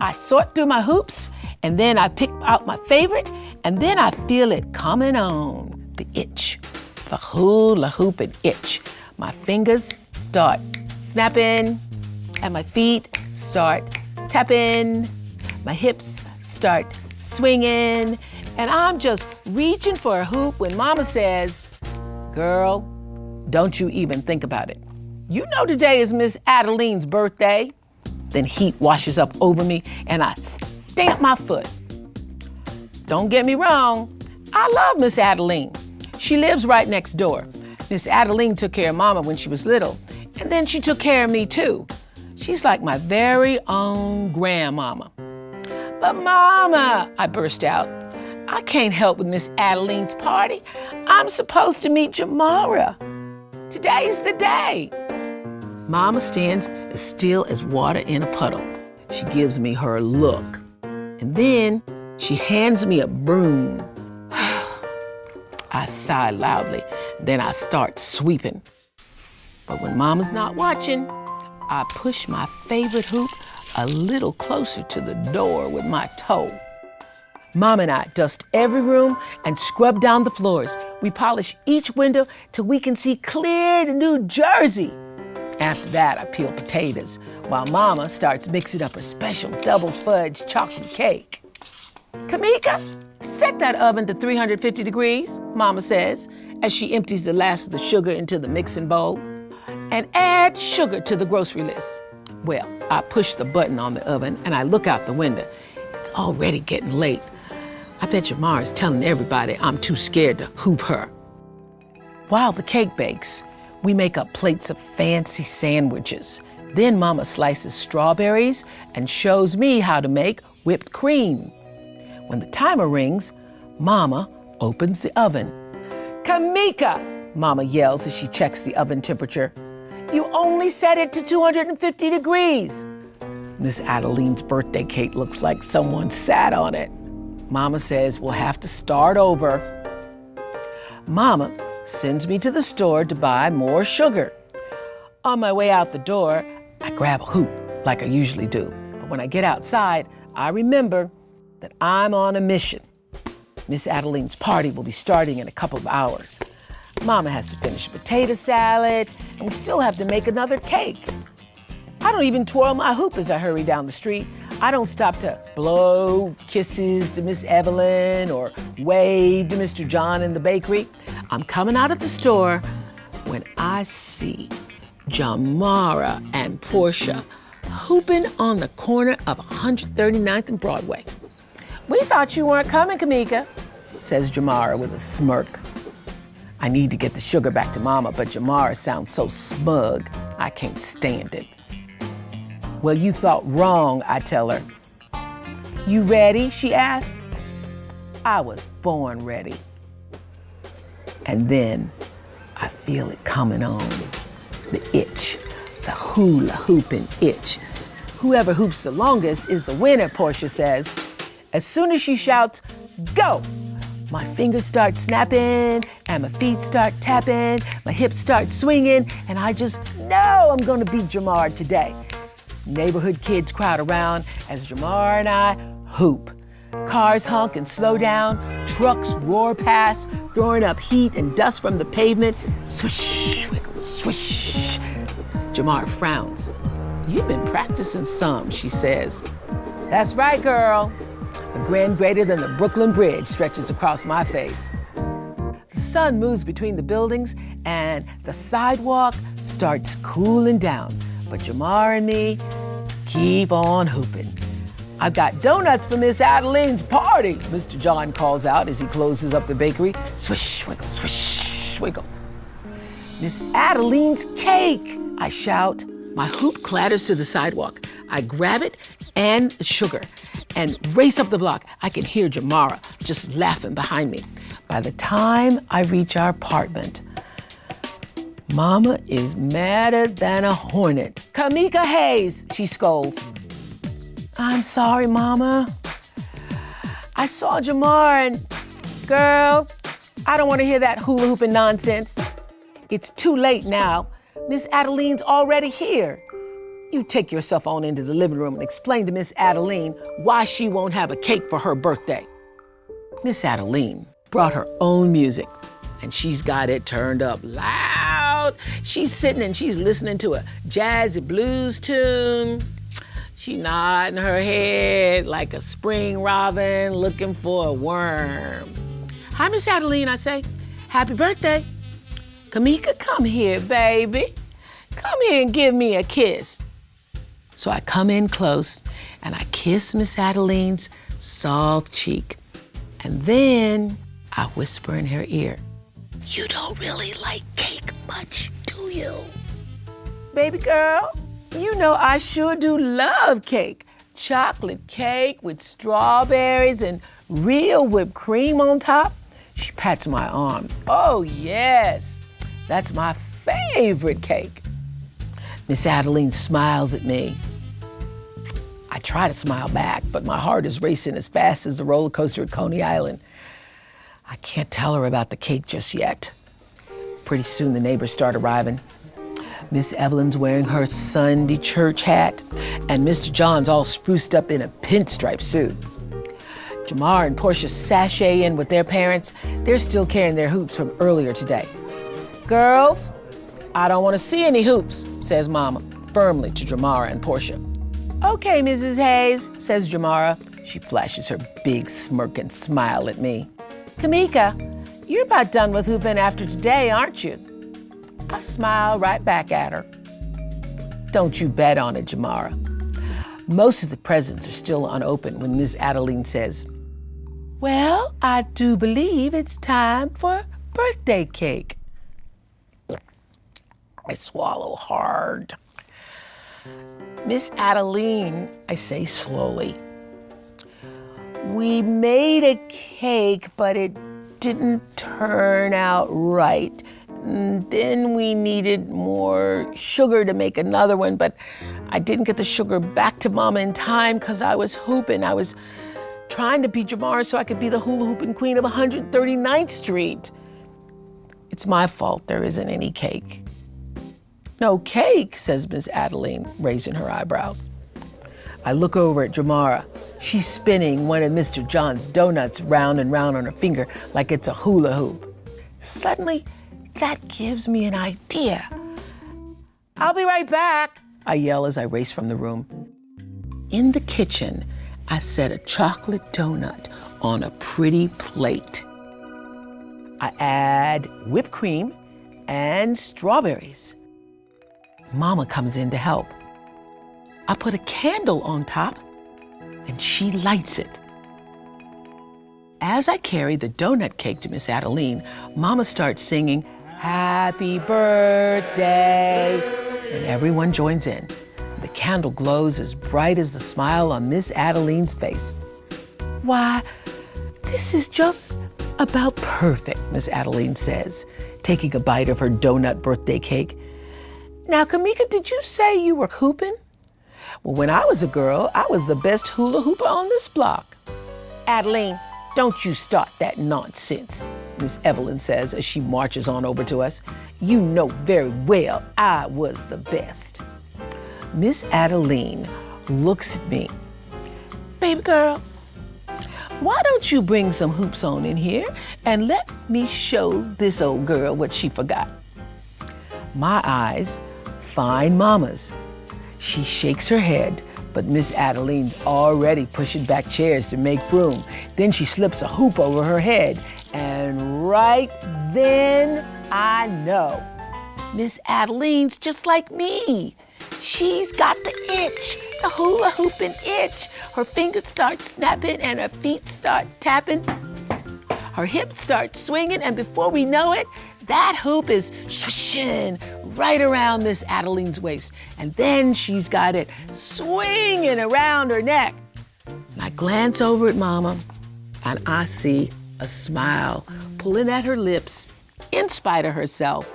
I sort through my hoops, and then I pick out my favorite, and then I feel it coming on, the itch, the hula hoopin' itch. My fingers start snapping, and my feet start tapping, my hips start swinging, and I'm just reaching for a hoop when Mama says, girl, don't you even think about it. You know today is Miss Adeline's birthday. Then heat washes up over me and I stamp my foot. Don't get me wrong, I love Miss Adeline. She lives right next door. Miss Adeline took care of Mama when she was little, and then she took care of me too. She's like my very own grandmama. But Mama, I burst out, I can't help with Miss Adeline's party. I'm supposed to meet Jamara. Today's the day. Mama stands as still as water in a puddle. She gives me her look. And then she hands me a broom. I sigh loudly, then I start sweeping. But when Mama's not watching, I push my favorite hoop a little closer to the door with my toe. Mom and I dust every room and scrub down the floors. We polish each window till we can see clear to New Jersey. After that, I peel potatoes while Mama starts mixing up her special double fudge chocolate cake. Kamika, set that oven to 350 degrees, Mama says, as she empties the last of the sugar into the mixing bowl. And add sugar to the grocery list. Well, I push the button on the oven and I look out the window. It's already getting late. I bet Jamara's telling everybody I'm too scared to hoop her. While the cake bakes, we make up plates of fancy sandwiches. Then Mama slices strawberries and shows me how to make whipped cream. When the timer rings, Mama opens the oven. Kamika, Mama yells as she checks the oven temperature. You only set it to 250 degrees. Miss Adeline's birthday cake looks like someone sat on it. Mama says we'll have to start over. Mama sends me to the store to buy more sugar. On my way out the door, I grab a hoop like I usually do. But when I get outside, I remember that I'm on a mission. Miss Adeline's party will be starting in a couple of hours. Mama has to finish a potato salad, and we still have to make another cake. I don't even twirl my hoop as I hurry down the street. I don't stop to blow kisses to Miss Evelyn or wave to Mr. John in the bakery. I'm coming out of the store when I see Jamara and Portia hooping on the corner of 139th and Broadway. We thought you weren't coming, Kamika, says Jamara with a smirk. I need to get the sugar back to Mama, but Jamara sounds so smug, I can't stand it. Well, you thought wrong, I tell her. You ready, she asks. I was born ready. And then I feel it coming on, the itch, the hula hoopin' itch. Whoever hoops the longest is the winner, Portia says. As soon as she shouts, go, my fingers start snapping and my feet start tapping, my hips start swinging, and I just know I'm gonna beat Jamar today. Neighborhood kids crowd around as Jamar and I hoop. Cars honk and slow down, trucks roar past, throwing up heat and dust from the pavement. Swish, wiggle, swish. Jamar frowns. You've been practicing some, she says. That's right, girl. A grin greater than the Brooklyn Bridge stretches across my face. The sun moves between the buildings and the sidewalk starts cooling down. But Jamar and me keep on hooping. I've got donuts for Miss Adeline's party, Mr. John calls out as he closes up the bakery. Swish, wiggle, swish, wiggle. Miss Adeline's cake, I shout. My hoop clatters to the sidewalk. I grab it and the sugar and race up the block. I can hear Jamara just laughing behind me. By the time I reach our apartment, Mama is madder than a hornet. Kamika Hayes, she scolds. I'm sorry, Mama. I saw Jamar and, girl, I don't want to hear that hula hooping nonsense. It's too late now. Miss Adeline's already here. You take yourself on into the living room and explain to Miss Adeline why she won't have a cake for her birthday. Miss Adeline brought her own music, and she's got it turned up loud. She's sitting and she's listening to a jazzy blues tune. She nodding her head like a spring robin looking for a worm. Hi, Miss Adeline, I say. Happy birthday. Kamika, come here, baby. Come here and give me a kiss. So I come in close and I kiss Miss Adeline's soft cheek. And then I whisper in her ear, you don't really like cake much, do you? Baby girl, you know I sure do love cake. Chocolate cake with strawberries and real whipped cream on top. She pats my arm. Oh yes, that's my favorite cake. Miss Adeline smiles at me. I try to smile back, but my heart is racing as fast as the roller coaster at Coney Island. I can't tell her about the cake just yet. Pretty soon the neighbors start arriving. Miss Evelyn's wearing her Sunday church hat, and Mr. John's all spruced up in a pinstripe suit. Jamar and Portia sashay in with their parents. They're still carrying their hoops from earlier today. Girls, I don't want to see any hoops, says Mama, firmly to Jamara and Portia. Okay, Mrs. Hayes, says Jamara. She flashes her big smirking smile at me. Kamika, you're about done with hooping after today, aren't you? I smile right back at her. Don't you bet on it, Jamara. Most of the presents are still unopened when Miss Adeline says, well, I do believe it's time for birthday cake. I swallow hard. Miss Adeline, I say slowly, we made a cake, but it didn't turn out right. And then we needed more sugar to make another one, but I didn't get the sugar back to Mama in time because I was hooping. I was trying to beat Jamar so I could be the hula hooping queen of 139th Street. It's my fault there isn't any cake. No cake, says Miss Adeline, raising her eyebrows. I look over at Jamara. She's spinning one of Mr. John's donuts round and round on her finger like it's a hula hoop. Suddenly, that gives me an idea. I'll be right back, I yell as I race from the room. In the kitchen, I set a chocolate donut on a pretty plate. I add whipped cream and strawberries. Mama comes in to help. I put a candle on top and she lights it. As I carry the donut cake to Miss Adeline, Mama starts singing, Happy birthday, and everyone joins in. The candle glows as bright as the smile on Miss Adeline's face. Why, this is just about perfect, Miss Adeline says, taking a bite of her donut birthday cake. Now, Kamika, did you say you were hooping? Well, when I was a girl, I was the best hula hooper on this block. Adeline, don't you start that nonsense, Miss Evelyn says as she marches on over to us. You know very well I was the best. Miss Adeline looks at me. Baby girl, why don't you bring some hoops on in here and let me show this old girl what she forgot? My eyes find Mama's. She shakes her head, but Miss Adeline's already pushing back chairs to make room. Then she slips a hoop over her head, and right then I know. Miss Adeline's just like me. She's got the itch, the hula hooping itch. Her fingers start snapping and her feet start tapping. Her hips start swinging, and before we know it, that hoop is swishing right around Miss Adeline's waist. And then she's got it swinging around her neck. And I glance over at Mama, and I see a smile pulling at her lips in spite of herself.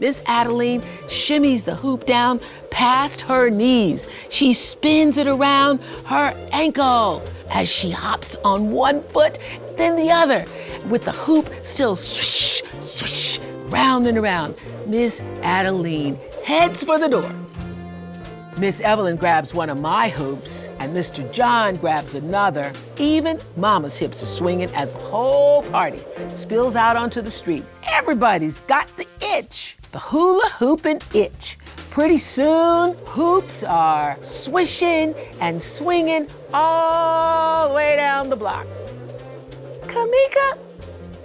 Miss Adeline shimmies the hoop down past her knees. She spins it around her ankle as she hops on one foot, then the other, with the hoop still swish, swish, round and around. Miss Adeline heads for the door. Miss Evelyn grabs one of my hoops, and Mr. John grabs another. Even Mama's hips are swinging as the whole party spills out onto the street. Everybody's got the itch, the hula hoopin' itch. Pretty soon, hoops are swishing and swinging all the way down the block. Kamika,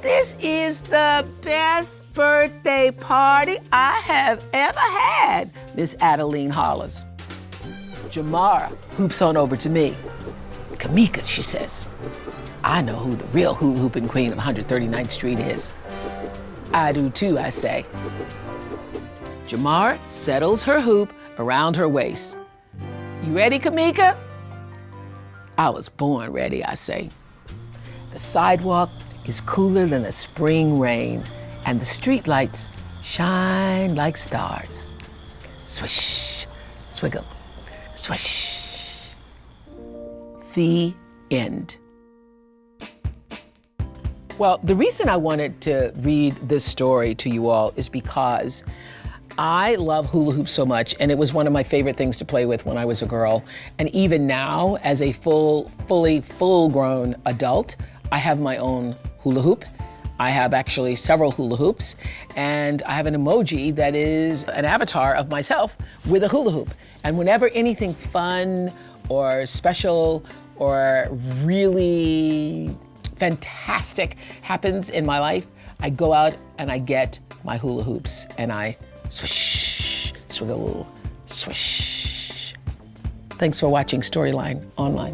this is the best birthday party I have ever had, Miss Adeline hollers. Jamara hoops on over to me. Kamika, she says, I know who the real hula hooping queen of 139th Street is. I do too, I say. Jamara settles her hoop around her waist. You ready, Kamika? I was born ready, I say. The sidewalk is cooler than the spring rain, and the streetlights shine like stars. Swish, swiggle, swish. The end. Well, the reason I wanted to read this story to you all is because I love hula hoops so much, and it was one of my favorite things to play with when I was a girl. And even now, as a full-grown adult, I have my own hula hoop. I have actually several hula hoops, and I have an emoji that is an avatar of myself with a hula hoop. And whenever anything fun or special or really fantastic happens in my life, I go out and I get my hula hoops and I swish, swiggle, swish. Thanks for watching Storyline Online.